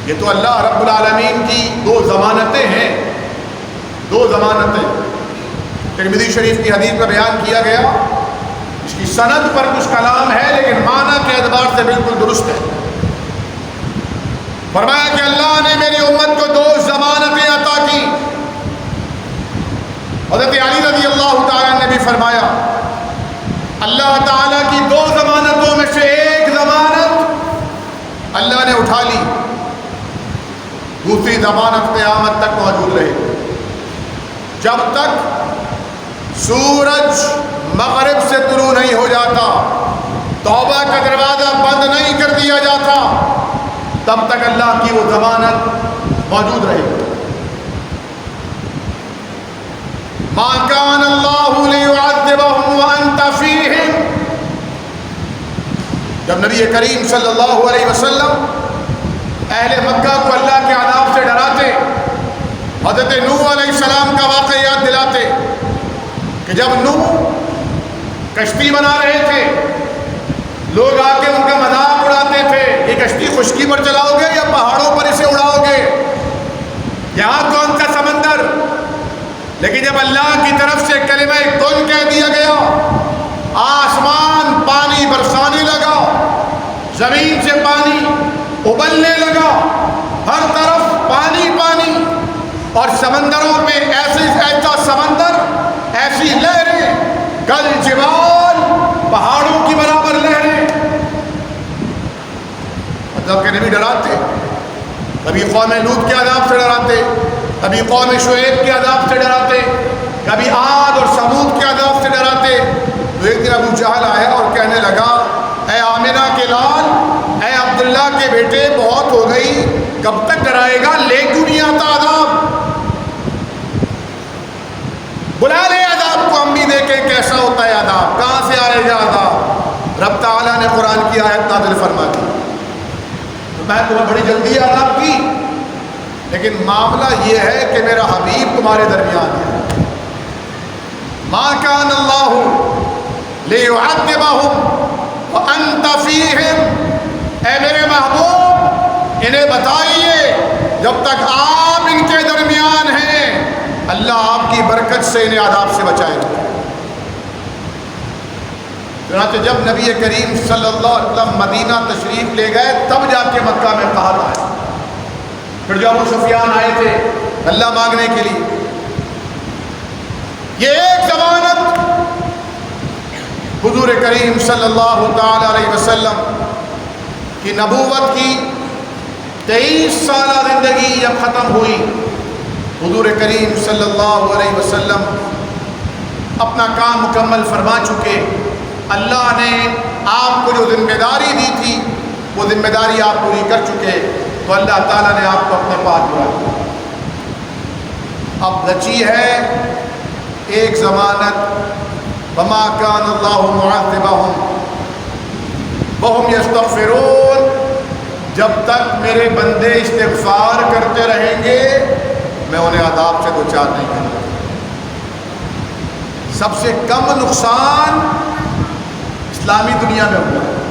یہ تو اللہ رب العالمین کی دو ضمانتیں ہیں، دو ضمانتیں۔ ترمذی شریف کی حدیث میں بیان کیا گیا، اس کی سند پر کچھ کلام ہے لیکن معنی کے اعتبار سے بالکل درست ہے۔ فرمایا کہ اللہ نے میری امت کو دو ضمانتیں عطا کی۔ حضرت علی رضی اللہ تعالیٰ نے بھی فرمایا اللہ تعالیٰ کی دو ضمانتوں میں سے ایک ضمانت اللہ نے اٹھا لی، دوسری ضمانت قیامت تک موجود رہے گی، جب تک سورج مغرب سے طلوع نہیں ہو جاتا، توبہ کا دروازہ بند نہیں کر دیا جاتا، تب تک اللہ کی وہ ضمانت موجود رہے گی۔ ما کان اللہ لیعذبہم وانت فیہم، جب نبی کریم صلی اللہ علیہ وسلم اہل مکہ کو اللہ کے عذاب سے ڈراتے، حضرت نوح علیہ السلام کا واقعہ یاد دلاتے کہ جب نوح کشتی بنا رہے تھے، لوگ آ کے ان کا مذاق اڑاتے تھے، یہ کشتی خشکی پر چلاؤ گے یا پہاڑوں پر اسے اڑاؤ گے، یہاں کون سا سمندر؟ لیکن جب اللہ کی طرف سے کلمہ کن کہہ دیا گیا، آسمان پانی برسانے لگا، زمین سے پانی ابلنے لگا، ہر طرف پانی پانی، اور سمندروں میں ایسا سمندر، ایسی لہریں، کل جبال، پہاڑوں کی برابر لہریں۔ مطلب کہ نبی ڈراتے، کبھی قوم لوط کے عذاب سے ڈراتے، کبھی قوم شعیب کے عذاب سے ڈراتے، کبھی عاد اور ثمود کے عذاب سے ڈراتے۔ تو ایک دن ابو جہل آیا اور کہنے لگا، اے آمنہ کے لال، اے عبداللہ کے بیٹے، بہت ہو گئی، کب تک ڈرائے گا؟ لے کیوں نہیں آتا عذاب؟ بلا لے عذاب کو، ہم بھی دیکھیں کیسا ہوتا ہے عذاب، کہاں سے آئے گا عذاب۔ رب تعالیٰ نے قرآن کی آیت نازل فرما دی، میں تمہیں بڑی جلدی عذاب کی، لیکن معاملہ یہ ہے کہ میرا حبیب تمہارے درمیان ہے۔ ما کان اللہ لیعذبہم وانت فیہم، اے میرے محبوب انہیں بتائیے جب تک آپ ان کے درمیان ہیں اللہ آپ کی برکت سے انہیں عذاب سے بچائے گا۔ چنانچہ جب نبی کریم صلی اللہ علیہ وسلم مدینہ تشریف لے گئے تب جا کے مکہ میں قحط آیا۔ پھر جو ابو سفیان آئے تھے اللہ مانگنے کے لیے، یہ ایک ضمانت حضور کریم صلی اللہ تعالی علیہ وسلم کی نبوت کی 23 سالہ زندگی جب ختم ہوئی، حضور کریم صلی اللہ علیہ وسلم اپنا کام مکمل فرما چکے، اللہ نے آپ کو جو ذمہ داری دی تھی وہ ذمہ داری آپ پوری کر چکے، تو اللہ تعالیٰ نے آپ کو اپنے پاس بلا دیا۔ اب بچی ہے ایک ضمانت، وما کان اللہ معذبہم وہم یستغفرون، جب تک میرے بندے استغفار کرتے رہیں گے میں انہیں عذاب سے دوچار نہیں کروں گا۔ سب سے کم نقصان اسلامی دنیا میں ہوا ہے۔